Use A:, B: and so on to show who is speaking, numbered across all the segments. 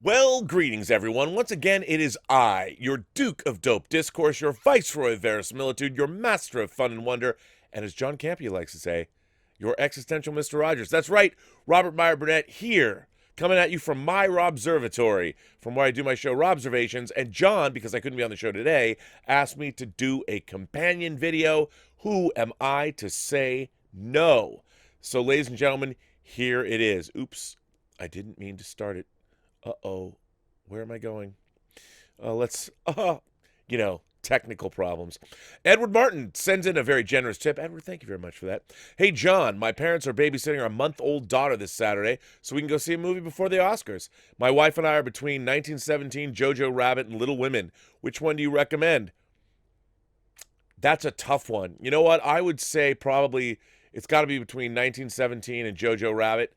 A: Well, greetings, everyone. Once again, it is I, your Duke of Dope Discourse, your Viceroy of Verisimilitude, your Master of Fun and Wonder, and as John Campea likes to say, your existential Mr. Rogers. That's right, Robert Meyer Burnett here, coming at you from my Robservatory, from where I do my show Robservations. And John, because I couldn't be on the show today, asked me to do a companion video. Who am I to say no? So, ladies and gentlemen, here it is. Oops, I didn't mean to start it. Uh-oh, where am I going? Technical problems. Edward Martin sends in a very generous tip. Edward, thank you very much for that. Hey, John, my parents are babysitting our month-old daughter this Saturday, so we can go see a movie before the Oscars. My wife and I are between 1917, Jojo Rabbit, and Little Women. Which one do you recommend? That's a tough one. You know what? I would say probably it's got to be between 1917 and Jojo Rabbit.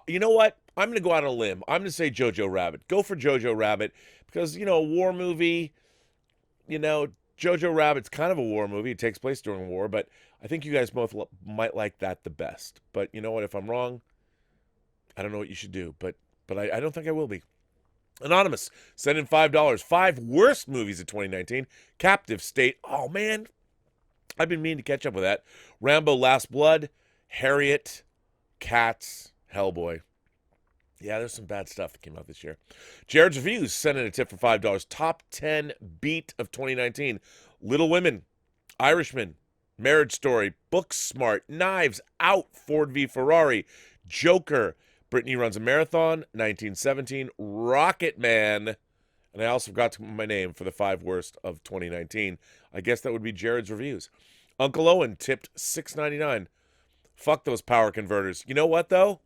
A: You know what? I'm going to go out on a limb. I'm going to say Jojo Rabbit. Go for Jojo Rabbit because, a war movie, Jojo Rabbit's kind of a war movie. It takes place during war, but I think you guys both might like that the best. But you know what? If I'm wrong, I don't know what you should do, but I don't think I will be. Anonymous, send in $5. 5 worst movies of 2019. Captive State. Oh, man. I've been meaning to catch up with that. Rambo Last Blood. Harriet. Cats. Hellboy. Yeah, there's some bad stuff that came out this year. Jared's Reviews sent in a tip for $5. Top 10 beat of 2019. Little Women, Irishman, Marriage Story, Booksmart, Knives Out, Ford v Ferrari, Joker, Brittany Runs a Marathon, 1917, Rocket Man, and I also forgot to put my name for the 5 worst of 2019. I guess that would be Jared's Reviews. Uncle Owen tipped $6.99. Fuck those power converters. You know what, though?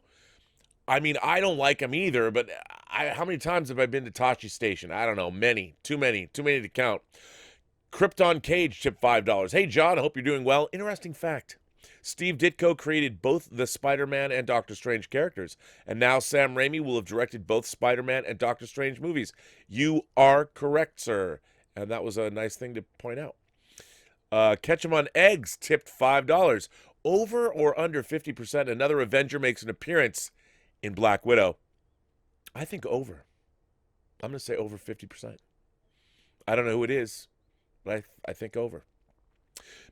A: I mean, I don't like them either, but how many times have I been to Tachi Station? I don't know. Many. Too many to count. Krypton Cage tipped $5. Hey, John, I hope you're doing well. Interesting fact. Steve Ditko created both the Spider-Man and Doctor Strange characters, and now Sam Raimi will have directed both Spider-Man and Doctor Strange movies. You are correct, sir. And that was a nice thing to point out. Ketchum on Eggs tipped $5. Over or under 50%, another Avenger makes an appearance in Black Widow. I think over. I'm going to say over 50%. I don't know who it is, but I think over.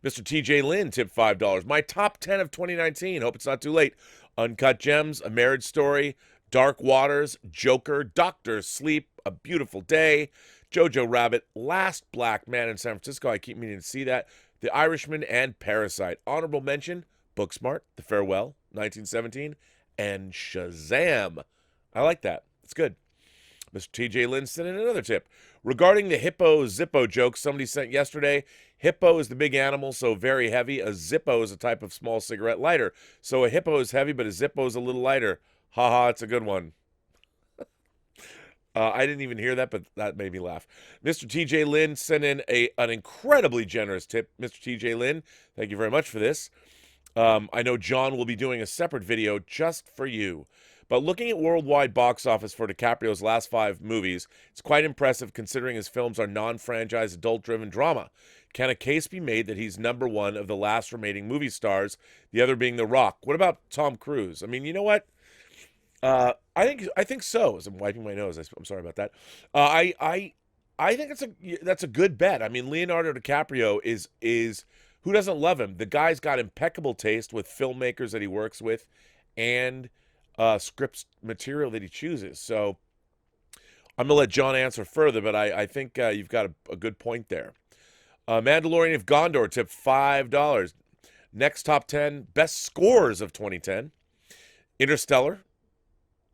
A: Mr. TJ Lynn tipped $5. My top 10 of 2019. Hope it's not too late. Uncut Gems, A Marriage Story, Dark Waters, Joker, Doctor Sleep, A Beautiful Day, Jojo Rabbit, Last Black Man in San Francisco. I keep meaning to see that. The Irishman and Parasite. Honorable mention, Booksmart, The Farewell, 1917, and Shazam. I like that. It's good. Mr. TJ Lynn sent in another tip. Regarding the Hippo Zippo joke somebody sent yesterday, hippo is the big animal, so very heavy. A Zippo is a type of small cigarette lighter. So a hippo is heavy, but a Zippo is a little lighter. Haha, it's a good one. I didn't even hear that, but that made me laugh. Mr. TJ Lynn sent in an incredibly generous tip. Mr. TJ Lynn, thank you very much for this. I know John will be doing a separate video just for you. But looking at worldwide box office for DiCaprio's last 5 movies, it's quite impressive considering his films are non-franchise, adult-driven drama. Can a case be made that he's number 1 of the last remaining movie stars, the other being The Rock? What about Tom Cruise? I mean, you know what? I think so. As I'm wiping my nose, I'm sorry about that. I think that's a good bet. I mean, Leonardo DiCaprio is who doesn't love him? The guy's got impeccable taste with filmmakers that he works with, and script material that he chooses. So I'm gonna let John answer further, but I think you've got a good point there. Mandalorian of Gondor tipped $5. Next top 10 best scores of 2010. Interstellar.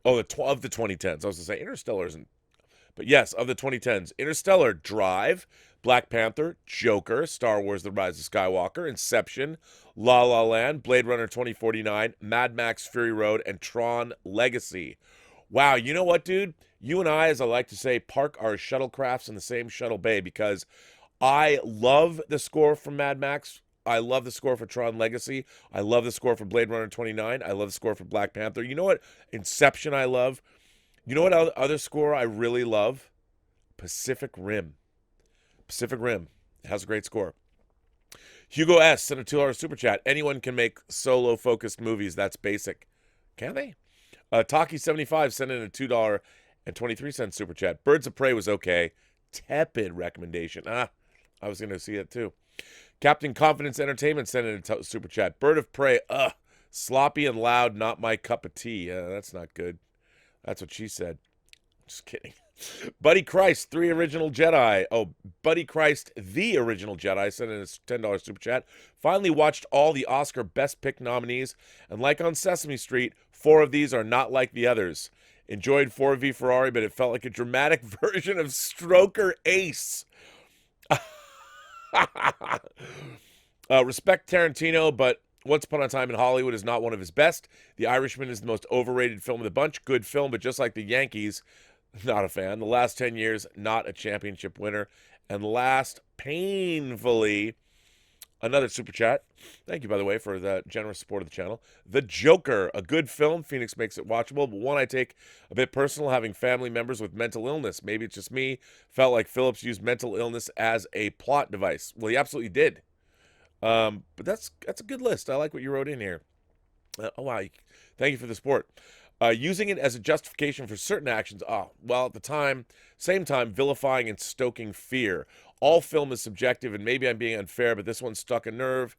A: Oh, of the 2010s. I was going to say Interstellar isn't. But yes, of the 2010s. Interstellar, Drive, Black Panther, Joker, Star Wars The Rise of Skywalker, Inception, La La Land, Blade Runner 2049, Mad Max Fury Road, and Tron Legacy. Wow, you know what, dude? You and I, as I like to say, park our shuttlecrafts in the same shuttle bay because I love the score from Mad Max. I love the score for Tron Legacy. I love the score for Blade Runner 29. I love the score for Black Panther. You know what? Inception I love. You know what other score I really love? Pacific Rim. Pacific Rim has a great score. Hugo S. sent a $2 super chat. Anyone can make solo-focused movies. That's basic. Can they? Taki75 sent in a $2 And 23-cent super chat. Birds of Prey was okay. Tepid recommendation. I was going to see it too. Captain Confidence Entertainment sent in a super chat. Bird of Prey, sloppy and loud, not my cup of tea. That's not good. That's what she said. Just kidding. Buddy Christ, 3 Original Jedi. Oh, Buddy Christ, the Original Jedi, sent in a $10 super chat. Finally watched all the Oscar Best Pick nominees, and like on Sesame Street, 4 of these are not like the others. Enjoyed Ford v Ferrari, but it felt like a dramatic version of Stroker Ace. Respect Tarantino, but Once Upon a Time in Hollywood is not one of his best. The Irishman is the most overrated film of the bunch. Good film, but just like the Yankees, not a fan. The last 10 years, not a championship winner. And last, painfully, another super chat. Thank you, by the way, for the generous support of the channel. The Joker, a good film. Phoenix makes it watchable, but one I take a bit personal, having family members with mental illness. Maybe it's just me. Felt like Phillips used mental illness as a plot device. Well, he absolutely did. But that's a good list. I like what you wrote in here. Oh, wow. Thank you for the support. Using it as a justification for certain actions. Well, at the same time, vilifying and stoking fear. All film is subjective, and maybe I'm being unfair, but this one struck a nerve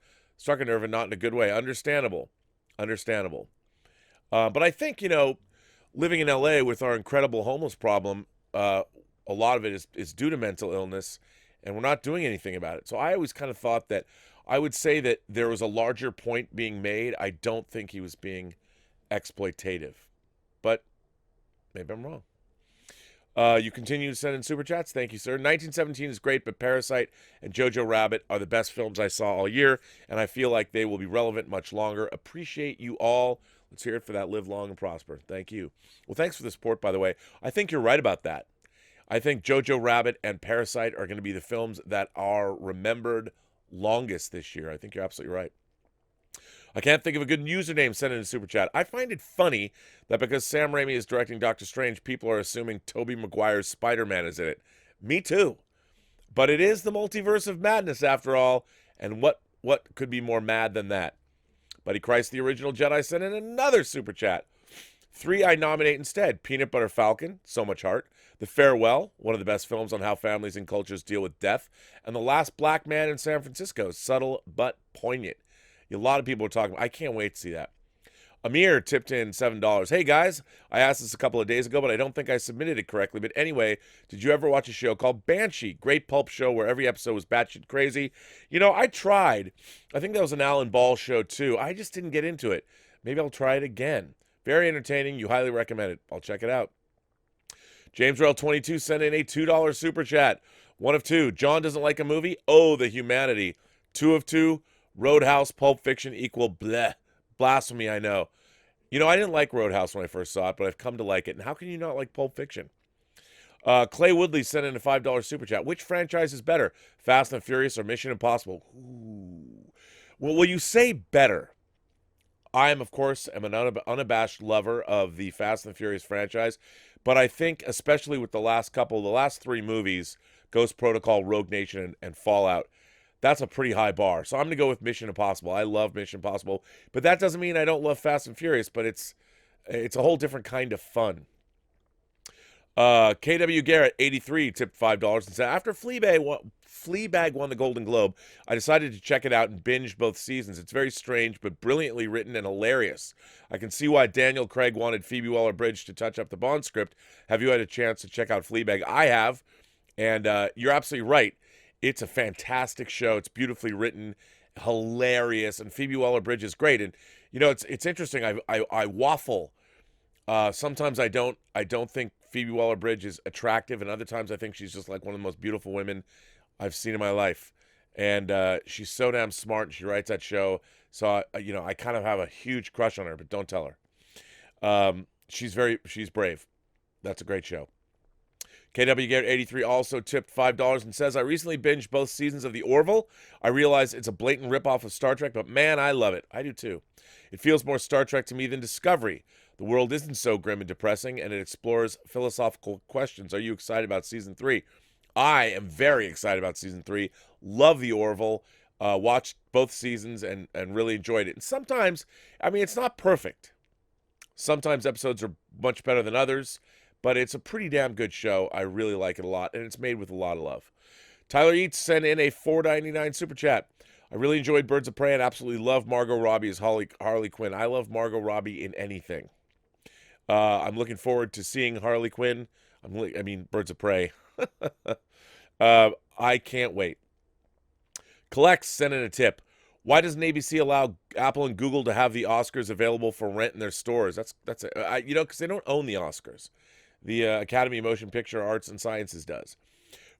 A: and not in a good way. Understandable. But I think, living in LA with our incredible homeless problem, a lot of it is due to mental illness, and we're not doing anything about it. So I always kind of thought that I would say that there was a larger point being made. I don't think he was being exploitative, but maybe I'm wrong. You continue to send in super chats. Thank you, sir. 1917 is great, but Parasite and Jojo Rabbit are the best films I saw all year, and I feel like they will be relevant much longer. Appreciate you all. Let's hear it for that. Live long and prosper. Thank you. Well, thanks for the support, by the way. I think you're right about that. I think Jojo Rabbit and Parasite are going to be the films that are remembered longest this year. I think you're absolutely right. I can't think of a good username sent in a super chat. I find it funny that because Sam Raimi is directing Doctor Strange, people are assuming Tobey Maguire's Spider-Man is in it. Me too. But it is the multiverse of madness after all, and what could be more mad than that? Buddy Christ, the Original Jedi, sent in another super chat. 3 I nominate instead. Peanut Butter Falcon, So Much Heart. The Farewell, one of the best films on how families and cultures deal with death. And The Last Black Man in San Francisco, subtle but poignant. A lot of people are talking about, I can't wait to see that. Amir tipped in $7. Hey guys, I asked this a couple of days ago, but I don't think I submitted it correctly. But anyway, did you ever watch a show called Banshee? Great pulp show where every episode was batshit crazy. I tried. I think that was an Alan Ball show too. I just didn't get into it. Maybe I'll try it again. Very entertaining. You highly recommend it. I'll check it out. James Rell 22 sent in a $2 super chat. 1 of 2. John doesn't like a movie? Oh, the humanity. 2 of 2. Roadhouse, Pulp Fiction equal bleh. Blasphemy, I know. I didn't like Roadhouse when I first saw it, but I've come to like it. And how can you not like Pulp Fiction? Clay Woodley sent in a $5 super chat. Which franchise is better, Fast and Furious or Mission Impossible? Ooh. Well, will you say better? I am, of course, an unabashed lover of the Fast and Furious franchise, but I think, especially with the last 3 movies, Ghost Protocol, Rogue Nation, and Fallout, that's a pretty high bar. So I'm going to go with Mission Impossible. I love Mission Impossible, but that doesn't mean I don't love Fast and Furious, but it's a whole different kind of fun. KW Garrett, 83, tipped $5 and said, after Fleabag won the Golden Globe, I decided to check it out and binge both seasons. It's very strange, but brilliantly written and hilarious. I can see why Daniel Craig wanted Phoebe Waller-Bridge to touch up the Bond script. Have you had a chance to check out Fleabag? I have, and you're absolutely right. It's a fantastic show. It's beautifully written, hilarious, and Phoebe Waller-Bridge is great. And it's interesting. I waffle. Sometimes I don't think Phoebe Waller-Bridge is attractive, and other times I think she's just like one of the most beautiful women I've seen in my life. And she's so damn smart, and she writes that show. So I kind of have a huge crush on her, but don't tell her. She's brave. That's a great show. KW Garrett 83 also tipped $5 and says, I recently binged both seasons of The Orville. I realize it's a blatant ripoff of Star Trek, but man, I love it. I do too. It feels more Star Trek to me than Discovery. The world isn't so grim and depressing, and it explores philosophical questions. Are you excited about season 3? I am very excited about season 3. Love The Orville. Watched both seasons and really enjoyed it. And sometimes, it's not perfect. Sometimes episodes are much better than others. but it's a pretty damn good show. I really like it a lot, and it's made with a lot of love. Tyler Eats sent in a $4.99 super chat. I really enjoyed Birds of Prey and absolutely love Margot Robbie as Harley Quinn. I love Margot Robbie in anything. I'm looking forward to seeing Harley Quinn. Birds of Prey. I can't wait. Collects sent in a tip. Why doesn't ABC allow Apple and Google to have the Oscars available for rent in their stores? That's because they don't own the Oscars. The Academy of Motion Picture Arts and Sciences does.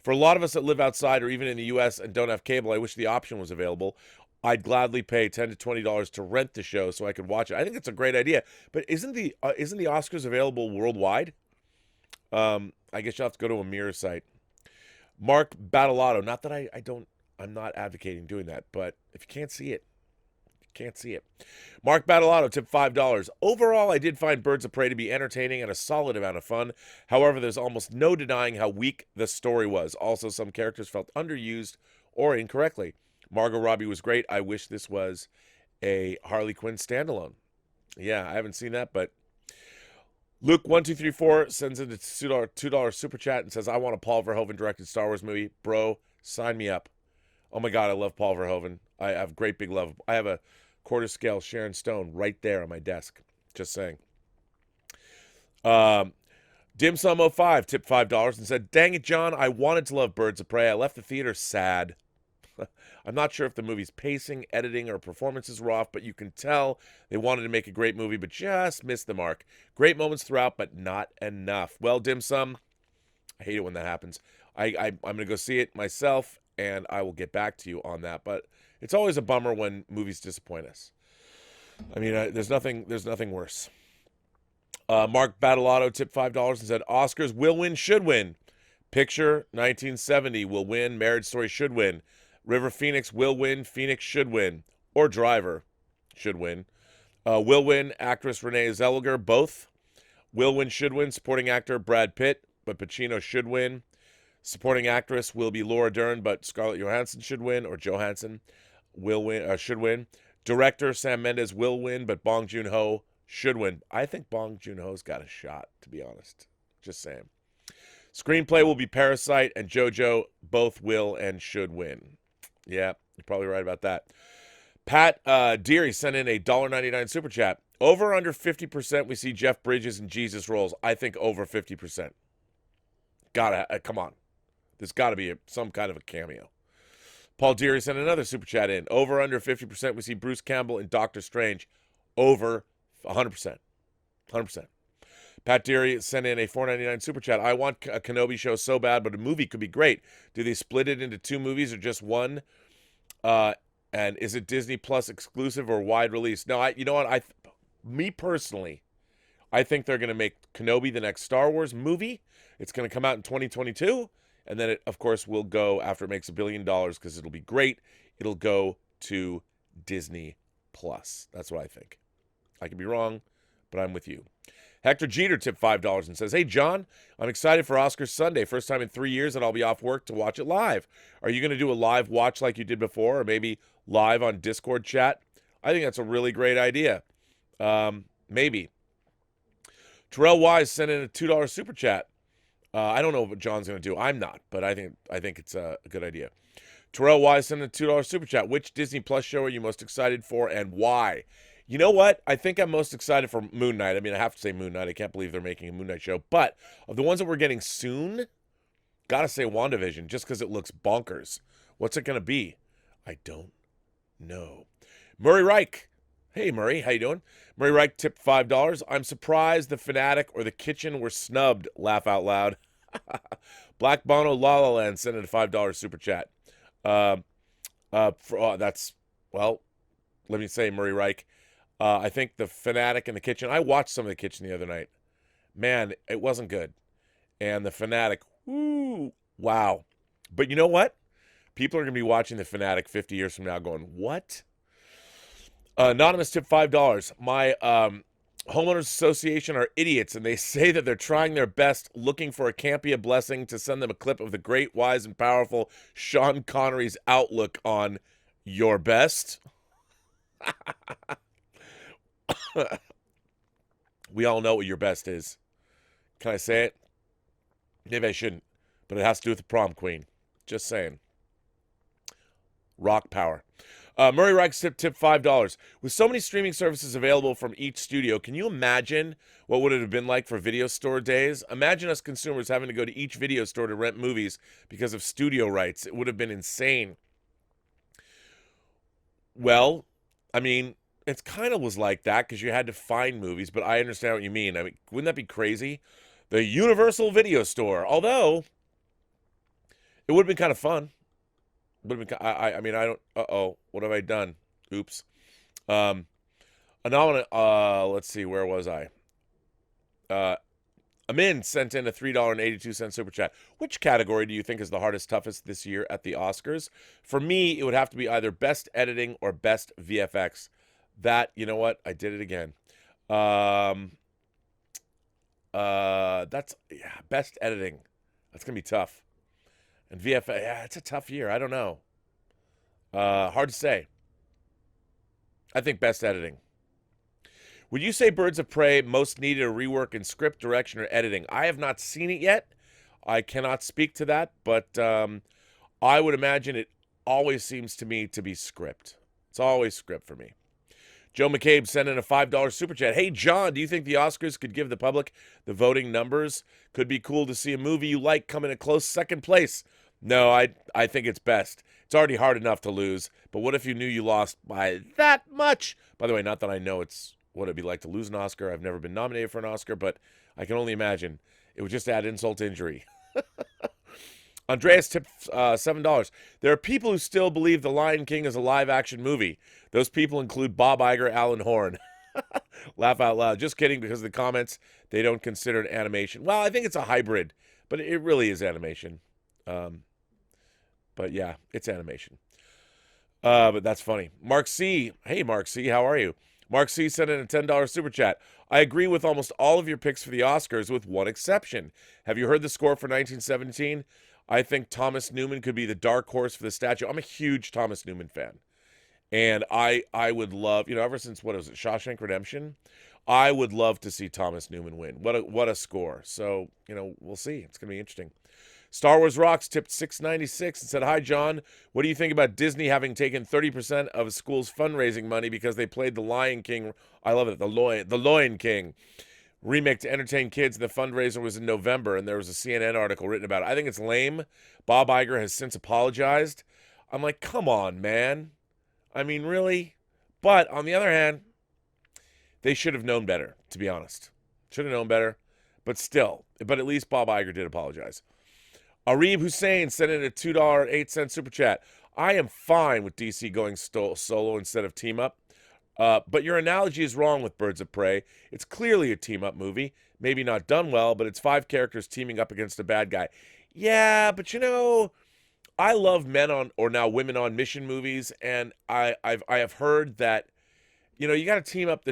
A: For a lot of us that live outside or even in the U.S. and don't have cable, I wish the option was available. I'd gladly pay $10 to $20 to rent the show so I could watch it. I think it's a great idea. But isn't the Oscars available worldwide? I guess you'll have to go to a mirror site. Mark Battalato. Not that I'm not advocating doing that, but if you can't see it, you can't see it. Mark Battalato tipped $5. Overall, I did find Birds of Prey to be entertaining and a solid amount of fun. However, there's almost no denying how weak the story was. Also, some characters felt underused or incorrectly. Margot Robbie was great. I wish this was a Harley Quinn standalone. Yeah, I haven't seen that, but Luke1234 sends in a $2 super chat and says, I want a Paul Verhoeven directed Star Wars movie. Bro, sign me up. Oh my God, I love Paul Verhoeven. I have great big love. I have a quarter scale Sharon Stone right there on my desk. Just saying. Dimsum05 tipped $5 and said, dang it, John, I wanted to love Birds of Prey. I left the theater sad. I'm not sure if the movie's pacing, editing, or performances were off, but you can tell they wanted to make a great movie, but just missed the mark. Great moments throughout, but not enough. Well, Dim Sum, I hate it when that happens. I'm going to go see it myself, and I will get back to you on that. But it's always a bummer when movies disappoint us. I mean, there's nothing worse. Mark Battalato tipped $5 and said, Oscars will win, should win. Picture 1970 will win. Marriage Story should win. River Phoenix will win. Phoenix should win. Or Driver should win. Will win. Actress Renee Zellweger, both. Will win, should win. Supporting actor Brad Pitt, but Pacino should win. Supporting actress will be Laura Dern, but Scarlett Johansson should win, or Johansson should win. Director Sam Mendes will win, but Bong Joon-ho should win. I think Bong Joon-ho's got a shot, to be honest. Just saying. Screenplay will be Parasite and JoJo. Both will and should win. Yeah, you're probably right about that. Pat Deary sent in a $1.99 super chat. Over or under 50% we see Jeff Bridges in Jesus roles. I think over 50%. Come on. There's got to be some kind of a cameo. Paul Deary sent another super chat in. Over or under 50% we see Bruce Campbell in Doctor Strange. Over 100%. 100%. Pat Deary sent in a $4.99 super chat. I want a Kenobi show so bad, but a movie could be great. Do they split it into 2 movies or just one? And is it Disney Plus exclusive or wide release? No, you know what? Me personally, I think they're going to make Kenobi the next Star Wars movie. It's going to come out in 2022, and then it, of course, will go after it makes $1 billion because it'll be great. It'll go to Disney Plus. That's what I think. I could be wrong, but I'm with you. Hector Jeter tipped $5 and says, hey, John, I'm excited for Oscars Sunday. First time in 3 years that I'll be off work to watch it live. Are you going to do a live watch like you did before, or maybe live on Discord chat? I think that's a really great idea. Maybe. Terrell Wise sent in a $2 super chat. I don't know what John's going to do. I'm not, but I think it's a good idea. Terrell Wise sent in a $2 super chat. Which Disney Plus show are you most excited for and why? You know what? I think I'm most excited for Moon Knight. I mean, I have to say Moon Knight. I can't believe they're making a Moon Knight show. But of the ones that we're getting soon, gotta say WandaVision, just because it looks bonkers. What's it going to be? I don't know. Murray Reich. Hey, Murray. How you doing? Murray Reich tipped $5. I'm surprised The Fanatic or The Kitchen were snubbed. Laugh out loud. Black Bono La La Land sent in a $5 super chat. Let me say, Murray Reich. I think The Fanatic and The Kitchen. I watched some of The Kitchen the other night. Man, it wasn't good. And The Fanatic, woo, wow. But you know what? People are going to be watching The Fanatic 50 years from now going, what? Anonymous tip $5. My homeowners association are idiots, and they say that they're trying their best looking for a Campea blessing to send them a clip of the great, wise, and powerful Sean Connery's outlook on your best. We all know what your best is. Can I say it? Maybe I shouldn't, but it has to do with the prom queen. Just saying. Rock power. Murray Reich's tip $5. With so many streaming services available from each studio, can you imagine what would it have been like for video store days? Imagine us consumers having to go to each video store to rent movies because of studio rights. It would have been insane. Well, I mean, it kind of was like that because you had to find movies, but I understand what you mean. I mean, wouldn't that be crazy? The Universal Video Store. Although, it would have been kind of fun. Would have been, I mean, I don't, what have I done? Oops. Let's see, where was I? Amin sent in a $3.82 super chat. Which category do you think is the hardest, toughest this year at the Oscars? For me, it would have to be either best editing or best VFX. That, you know what? I did it again. Best editing. That's gonna be tough. And VFX, yeah, it's a tough year. I don't know. Hard to say. I think best editing. Would you say Birds of Prey most needed a rework in script, direction, or editing? I have not seen it yet. I cannot speak to that, but I would imagine it always seems to me to be script. It's always script for me. Joe McCabe sent in a $5 super chat. Hey, John, do you think the Oscars could give the public the voting numbers? Could be cool to see a movie you like come in a close second place. No, I think it's best. It's already hard enough to lose, but what if you knew you lost by that much? By the way, not that I know what it'd be like to lose an Oscar. I've never been nominated for an Oscar, but I can only imagine. It would just add insult to injury. Andreas tipped $7. There are people who still believe The Lion King is a live-action movie. Those people include Bob Iger, Alan Horn. Laugh out loud. Just kidding, because of the comments, they don't consider it animation. Well, I think it's a hybrid, but it really is animation. But yeah, it's animation. But that's funny. Mark C. Hey, Mark C. How are you? Mark C. sent in a $10 super chat. I agree with almost all of your picks for the Oscars with one exception. Have you heard the score for 1917? I think Thomas Newman could be the dark horse for the statue. I'm a huge Thomas Newman fan. And I would love, ever since, what was it, Shawshank Redemption? I would love to see Thomas Newman win. What a score. So, we'll see. It's going to be interesting. Star Wars Rocks tipped $6.96 and said, hi, John. What do you think about Disney having taken 30% of a school's fundraising money because they played The Lion King? I love it. The Lion King remake to entertain kids. The fundraiser was in November, and there was a CNN article written about it. I think it's lame. Bob Iger has since apologized. I'm like, come on, man. I mean, really? But on the other hand, they should have known better, to be honest. Should have known better. But still, at least Bob Iger did apologize. Arib Hussein sent in a $2.08 super chat. I am fine with DC going solo instead of team up. But your analogy is wrong with Birds of Prey. It's clearly a team-up movie. Maybe not done well, but it's 5 characters teaming up against a bad guy. Yeah, but I love men on, or now women on mission movies, and I have heard that, you got to team up.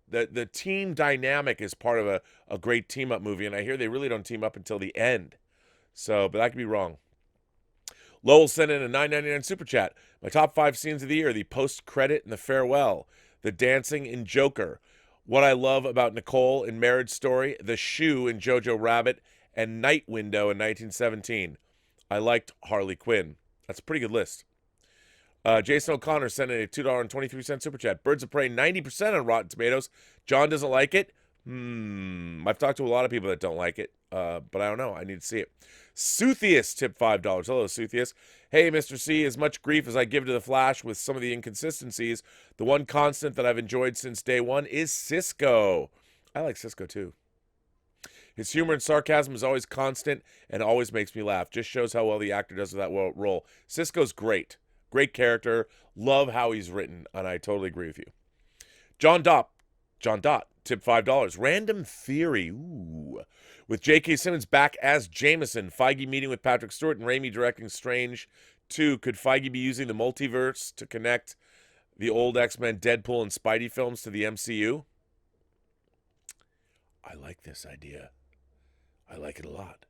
A: The team dynamic is part of a great team-up movie, and I hear they really don't team up until the end. So, but I could be wrong. Lowell sent in a $9.99 super chat. My top 5 scenes of the year: the post-credit and the farewell, the dancing in Joker, what I love about Nicole in Marriage Story, the shoe in Jojo Rabbit, and Night Window in 1917. I liked Harley Quinn. That's a pretty good list. Jason O'Connor sent in a $2.23 super chat. Birds of Prey 90% on Rotten Tomatoes. John doesn't like it. I've talked to a lot of people that don't like it, but I don't know. I need to see it. Suthius tipped $5. Hello, Suthius. Hey, Mr. C, as much grief as I give to The Flash with some of the inconsistencies, the one constant that I've enjoyed since day one is Cisco. I like Cisco, too. His humor and sarcasm is always constant and always makes me laugh. Just shows how well the actor does with that role. Cisco's great. Great character. Love how he's written, and I totally agree with you. John Dot, tipped $5. Random theory. Ooh. With J.K. Simmons back as Jameson, Feige meeting with Patrick Stewart, and Raimi directing Strange 2, could Feige be using the multiverse to connect the old X-Men, Deadpool, and Spidey films to the MCU? I like this idea. I like it a lot.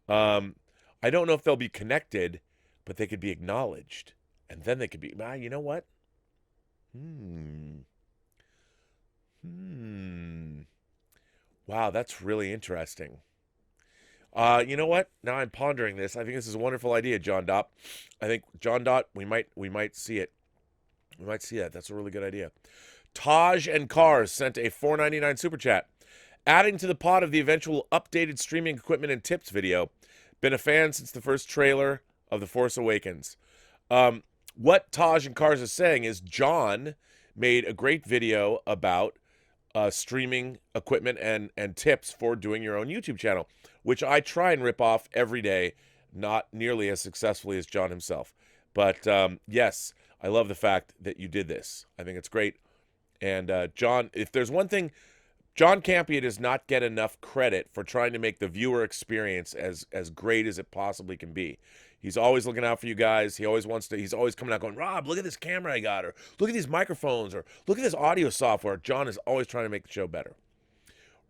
A: I don't know if they'll be connected, but they could be acknowledged. And then they could be, you know what? Wow, that's really interesting. You know what? Now I'm pondering this. I think this is a wonderful idea, John Dot. I think John Dot, we might see it. We might see that. That's a really good idea. Taj and Cars sent a 4.99 super chat. Adding to the pot of the eventual updated streaming equipment and tips video. Been a fan since the first trailer of The Force Awakens. What Taj and Cars is saying is John made a great video about streaming equipment and tips for doing your own YouTube channel, which I try and rip off every day, not nearly as successfully as John himself. But yes, I love the fact that you did this. I think it's great. And John, if there's one thing, John Campea does not get enough credit for trying to make the viewer experience as great as it possibly can be. He's always looking out for you guys. He always wants to. He's always coming out going, Rob, look at this camera I got, or look at these microphones, or look at this audio software. John is always trying to make the show better.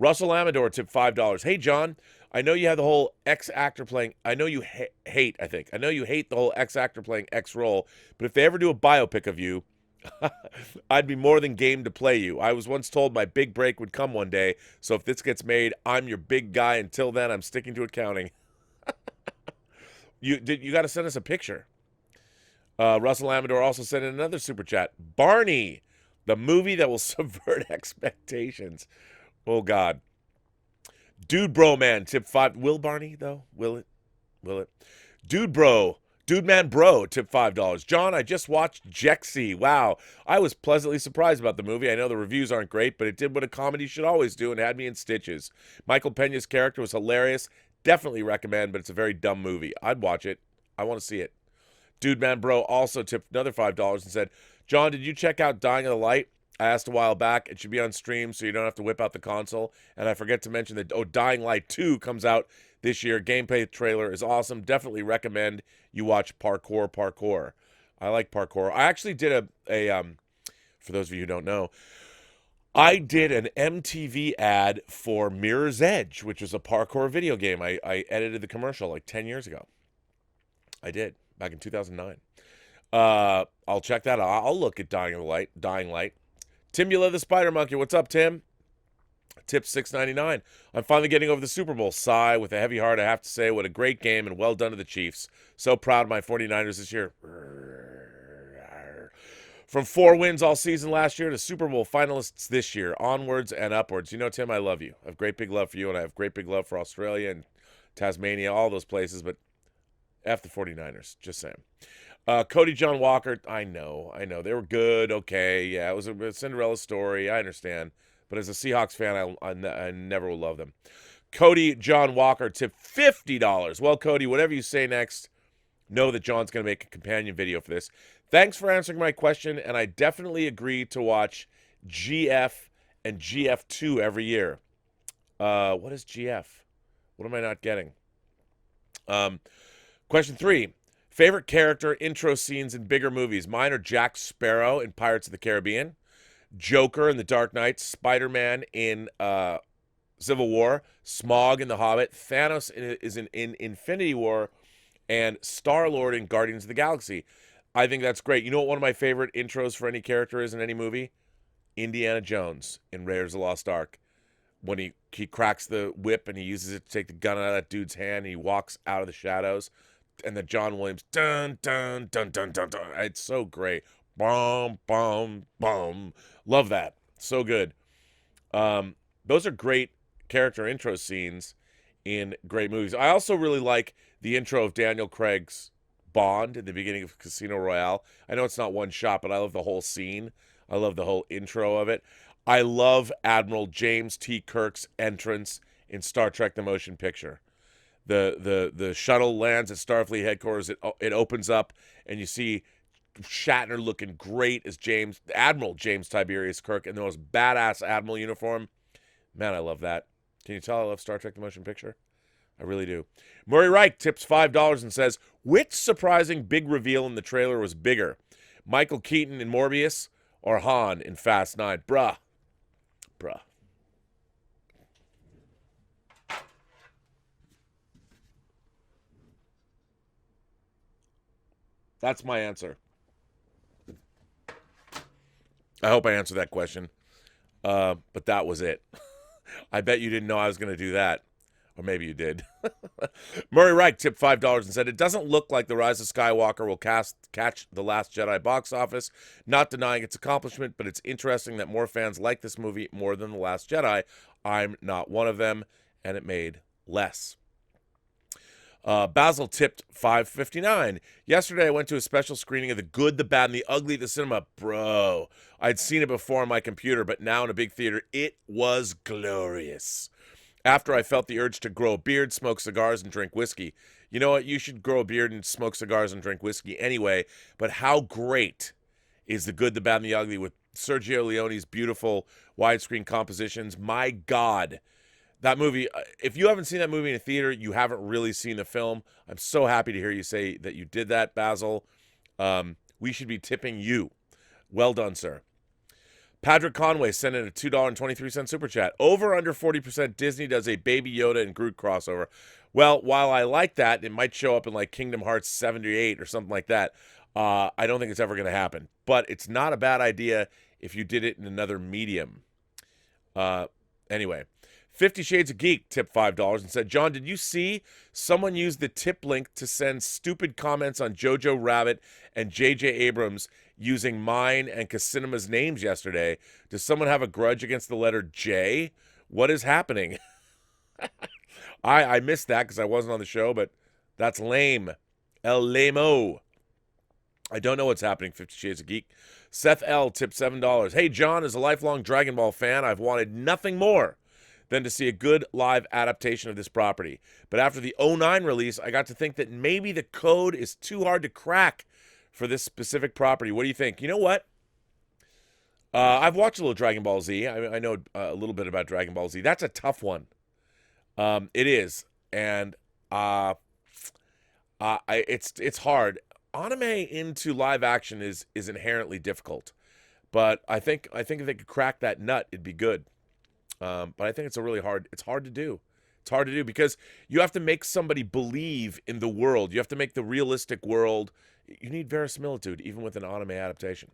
A: Russell Amador tipped $5. Hey, John, I know you have the whole ex-actor playing. I know you hate, I think. I know you hate the whole ex-actor playing X-role, but if they ever do a biopic of you, I'd be more than game to play you. I was once told my big break would come one day, so if this gets made, I'm your big guy. Until then, I'm sticking to accounting. You got to send us a picture. Russell Amador also sent in another super chat. Barney, the movie that will subvert expectations. Oh, God. Dude Bro Man, tip 5. Will Barney, though? Will it? Will it? Dude Man Bro, tip $5. John, I just watched Jexy. Wow. I was pleasantly surprised about the movie. I know the reviews aren't great, but it did what a comedy should always do and had me in stitches. Michael Pena's character was hilarious. Definitely recommend, but it's a very dumb movie. I'd watch it. I want to see it. Dude Man Bro also tipped another $5 and said, John, did you check out Dying of the Light? I asked a while back. It should be on stream so you don't have to whip out the console. And I forget to mention that Dying Light 2 comes out this year. Gameplay trailer is awesome. Definitely recommend you watch Parkour. I like Parkour. I actually did for those of you who don't know, I did an MTV ad for Mirror's Edge, which was a parkour video game. I edited the commercial like 10 years ago. I did, back in 2009. I'll check that out. I'll look at Dying Light. Timbula the Spider Monkey. What's up, Tim? Tip $6.99. I'm finally getting over the Super Bowl. Sigh with a heavy heart. I have to say, what a great game and well done to the Chiefs. So proud of my 49ers this year. From 4 wins all season last year to Super Bowl finalists this year. Onwards and upwards. You know, Tim, I love you. I have great big love for you, and I have great big love for Australia and Tasmania, all those places, but F the 49ers. Just saying. Cody John Walker, I know. They were good, okay. Yeah, it was a Cinderella story. I understand. But as a Seahawks fan, I never will love them. Cody John Walker tipped $50. Well, Cody, whatever you say next, know that John's going to make a companion video for this. Thanks for answering my question, and I definitely agree to watch GF and GF2 every year. What is GF? What am I not getting? Question 3. Favorite character intro scenes in bigger movies. Mine are Jack Sparrow in Pirates of the Caribbean, Joker in The Dark Knight, Spider-Man in Civil War, Smaug in The Hobbit, Thanos is in Infinity War, and Star-Lord in Guardians of the Galaxy. I think that's great. You know what one of my favorite intros for any character is in any movie? Indiana Jones in Raiders of the Lost Ark. When he cracks the whip and he uses it to take the gun out of that dude's hand and he walks out of the shadows. And the John Williams, dun, dun, dun, dun, dun, dun. It's so great. Bum, bum, bum. Love that. So good. Those are great character intro scenes in great movies. I also really like the intro of Daniel Craig's Bond in the beginning of Casino Royale. I know it's not one shot, but I love the whole scene. I love the whole intro of it. I love Admiral James T. Kirk's entrance in Star Trek The Motion Picture. The shuttle lands at Starfleet headquarters. It opens up, and you see Shatner looking great as Admiral James Tiberius Kirk in the most badass Admiral uniform. Man, I love that. Can you tell I love Star Trek The Motion Picture? I really do. Murray Reich tips $5 and says, which surprising big reveal in the trailer was bigger? Michael Keaton in Morbius or Han in Fast 9? Bruh. That's my answer. I hope I answered that question. But that was it. I bet you didn't know I was going to do that. Or maybe you did. Murray Reich tipped $5 and said, it doesn't look like The Rise of Skywalker will catch The Last Jedi box office. Not denying its accomplishment, but it's interesting that more fans like this movie more than The Last Jedi. I'm not one of them, and it made less. Basil tipped $5.59. Yesterday, I went to a special screening of The Good, the Bad, and the Ugly at the cinema. Bro, I'd seen it before on my computer, but now in a big theater, it was glorious. After I felt the urge to grow a beard, smoke cigars, and drink whiskey. You know what? You should grow a beard and smoke cigars and drink whiskey anyway, but how great is The Good, the Bad, and the Ugly with Sergio Leone's beautiful widescreen compositions? My God. That movie, if you haven't seen that movie in a theater, you haven't really seen the film. I'm so happy to hear you say that you did that, Basil. We should be tipping you. Well done, sir. Patrick Conway sent in a $2.23 super chat. Over under 40% Disney does a Baby Yoda and Groot crossover. Well, while I like that, it might show up in like Kingdom Hearts 78 or something like that. I don't think it's ever going to happen. But it's not a bad idea if you did it in another medium. Anyway, 50 Shades of Geek tipped $5 and said, John, did you see someone use the tip link to send stupid comments on Jojo Rabbit and J.J. Abrams using mine and Casinema's names yesterday? Does someone have a grudge against the letter J? What is happening? I missed that because I wasn't on the show, but that's lame. El Lamo. I don't know what's happening, 50 Shades of Geek. Seth L. tipped $7. Hey, John, as a lifelong Dragon Ball fan, I've wanted nothing more than to see a good live adaptation of this property. But after the 09 release, I got to think that maybe the code is too hard to crack for this specific property. What do you think? You know what? I've watched a little Dragon Ball Z. I know a little bit about Dragon Ball Z. That's a tough one. It is. And it's hard. Anime into live action is inherently difficult. But I think if they could crack that nut, it'd be good. But I think it's hard to do. It's hard to do because you have to make somebody believe in the world. You have to make the realistic world. You need verisimilitude, even with an anime adaptation.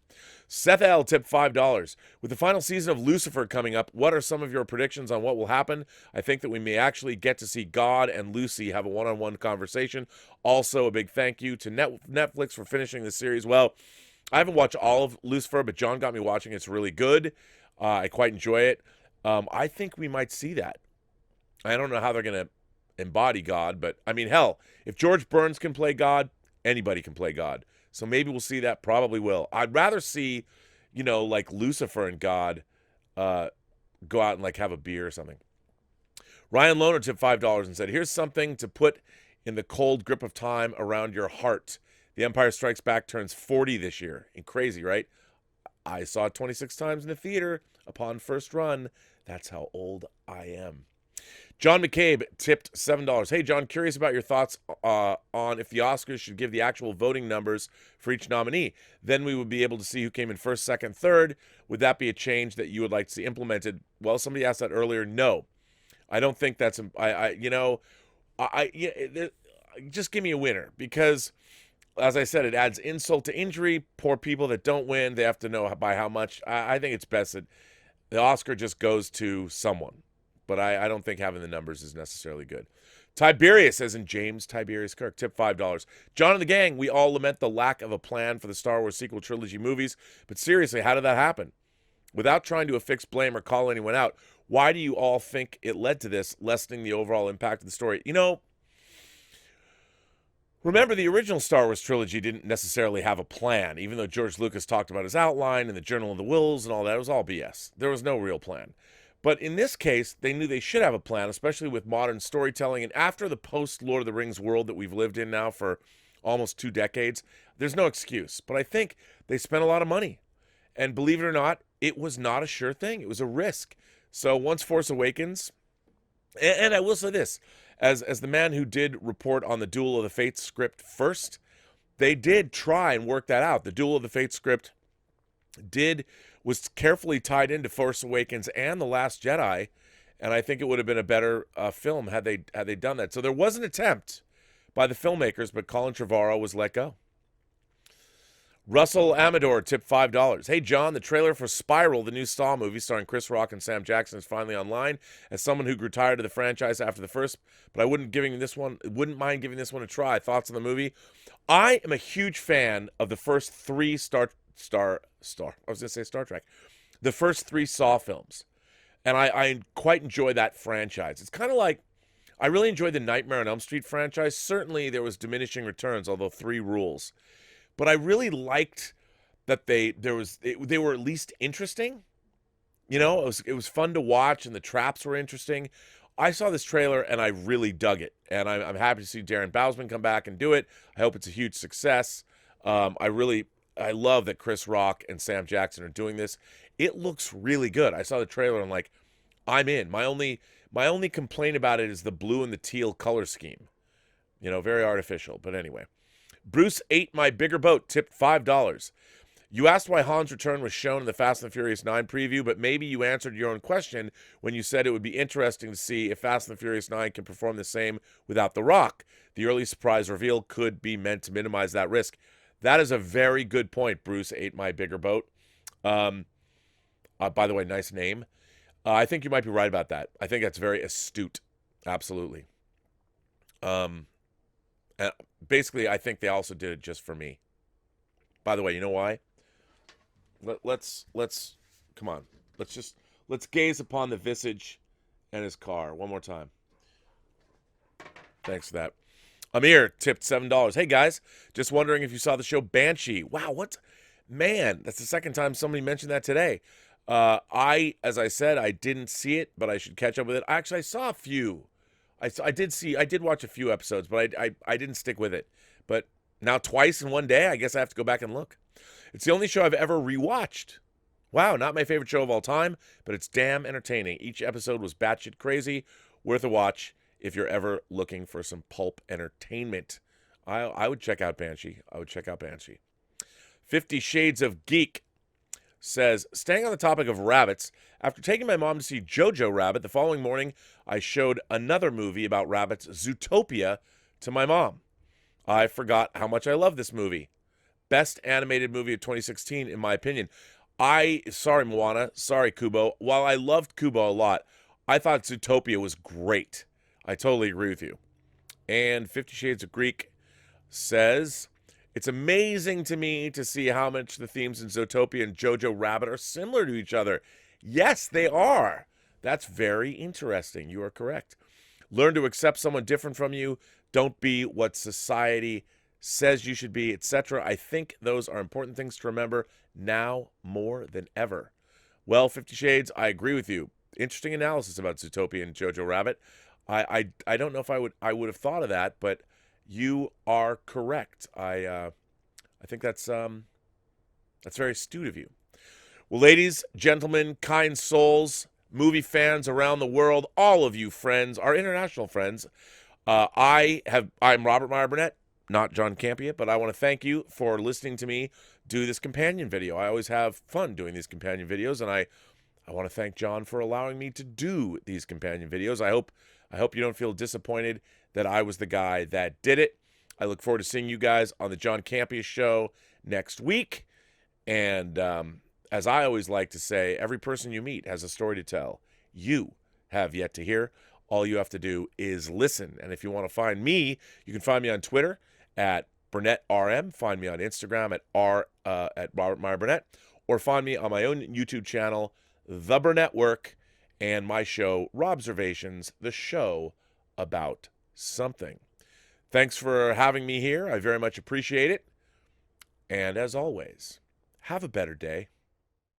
A: Seth L. tipped $5. With the final season of Lucifer coming up, what are some of your predictions on what will happen? I think that we may actually get to see God and Lucy have a one-on-one conversation. Also, a big thank you to Netflix for finishing the series. Well, I haven't watched all of Lucifer, but John got me watching. It's really good. I quite enjoy it. I think we might see that. I don't know how they're going to embody God, but I mean, hell, if George Burns can play God, anybody can play God. So maybe we'll see that. Probably will. I'd rather see, like Lucifer and God go out and like have a beer or something. Ryan Lohner tipped $5 and said, here's something to put in the cold grip of time around your heart. The Empire Strikes Back turns 40 this year. And crazy, right? I saw it 26 times in the theater upon first run. That's how old I am. John McCabe tipped $7. Hey, John, curious about your thoughts on if the Oscars should give the actual voting numbers for each nominee. Then we would be able to see who came in first, second, third. Would that be a change that you would like to see implemented? Well, somebody asked that earlier. No, I don't think that's. Just give me a winner because, as I said, it adds insult to injury. Poor people that don't win, they have to know by how much. I think it's best that the Oscar just goes to someone. But I don't think having the numbers is necessarily good. Tiberius, as in James Tiberius Kirk, tipped $5. John and the gang, we all lament the lack of a plan for the Star Wars sequel trilogy movies. But seriously, how did that happen? Without trying to affix blame or call anyone out, why do you all think it led to this, lessening the overall impact of the story? Remember, the original Star Wars trilogy didn't necessarily have a plan, even though George Lucas talked about his outline and the Journal of the Wills and all that. It was all BS. There was no real plan. But in this case, they knew they should have a plan, especially with modern storytelling. And after the post-Lord of the Rings world that we've lived in now for almost 2 decades, there's no excuse. But I think they spent a lot of money. And believe it or not, it was not a sure thing. It was a risk. So once Force Awakens, and I will say this, as the man who did report on the Duel of the Fates script first, they did try and work that out. The Duel of the Fates script was carefully tied into Force Awakens and The Last Jedi, and I think it would have been a better film had they done that. So there was an attempt by the filmmakers, but Colin Trevorrow was let go. Russell Amador tipped $5. Hey, John, the trailer for Spiral, the new Saw movie starring Chris Rock and Sam Jackson, is finally online. As someone who grew tired of the franchise after the first, but I wouldn't mind giving this one a try. Thoughts on the movie? I am a huge fan of the first three Star Trek. The first three Saw films. And I quite enjoy that franchise. It's kind of like, I really enjoyed the Nightmare on Elm Street franchise. Certainly there was diminishing returns, although 3 rules. But I really liked that they were at least interesting. You know, it was fun to watch, and the traps were interesting. I saw this trailer and I really dug it, and I'm happy to see Darren Bousman come back and do it. I hope it's a huge success. I love that Chris Rock and Sam Jackson are doing this. It looks really good. I saw the trailer and like, I'm in. My only complaint about it is the blue and the teal color scheme. You know, very artificial. But anyway. Bruce ate my bigger boat, tipped $5. You asked why Han's return was shown in the Fast and the Furious 9 preview, but maybe you answered your own question when you said it would be interesting to see if Fast and the Furious 9 can perform the same without The Rock. The early surprise reveal could be meant to minimize that risk. That is a very good point, Bruce ate my bigger boat. By the way, nice name. I think you might be right about that. I think that's very astute. Absolutely. Basically, I think they also did it just for me. By the way, you know why? Let's come on. Let's gaze upon the visage and his car one more time. Thanks for that. Amir tipped $7. Hey guys, just wondering if you saw the show Banshee. Wow, man, that's the second time somebody mentioned that today. As I said, I didn't see it, but I should catch up with it. Actually, I saw a few. I did watch a few episodes, but I didn't stick with it. But now twice in one day, I guess I have to go back and look. It's the only show I've ever rewatched. Wow, not my favorite show of all time, but it's damn entertaining. Each episode was batshit crazy, worth a watch if you're ever looking for some pulp entertainment. I would check out Banshee. 50 Shades of Geek says, staying on the topic of rabbits, after taking my mom to see Jojo Rabbit, the following morning I showed another movie about rabbits, Zootopia, to my mom. I forgot how much I love this movie. Best animated movie of 2016, in my opinion. Sorry, Moana. Sorry, Kubo. While I loved Kubo a lot, I thought Zootopia was great. I totally agree with you. And 50 Shades of Greek says, it's amazing to me to see how much the themes in Zootopia and Jojo Rabbit are similar to each other. Yes, they are. That's very interesting. You are correct. Learn to accept someone different from you. Don't be what society says you should be, etc. I think those are important things to remember now more than ever. Well, 50 Shades, I agree with you. Interesting analysis about Zootopia and Jojo Rabbit. I don't know if I would have thought of that, but you are correct. I think that's very astute of you. Well, ladies, gentlemen, kind souls, movie fans around the world, all of you friends, our international friends, I'm Robert Meyer Burnett, not John Campea, but I want to thank you for listening to me do this companion video. I always have fun doing these companion videos, and I want to thank John for allowing me to do these companion videos. I hope you don't feel disappointed that I was the guy that did it. I look forward to seeing you guys on the John Campea Show next week. And as I always like to say, every person you meet has a story to tell. You have yet to hear. All you have to do is listen. And if you want to find me, you can find me on Twitter at BurnettRM. Find me on Instagram at Robert Meyer Burnett. Or find me on my own YouTube channel, The Burnett Work, and my show, Robservations, the show about something. Thanks for having me here. I very much appreciate it. And as always, have a better day.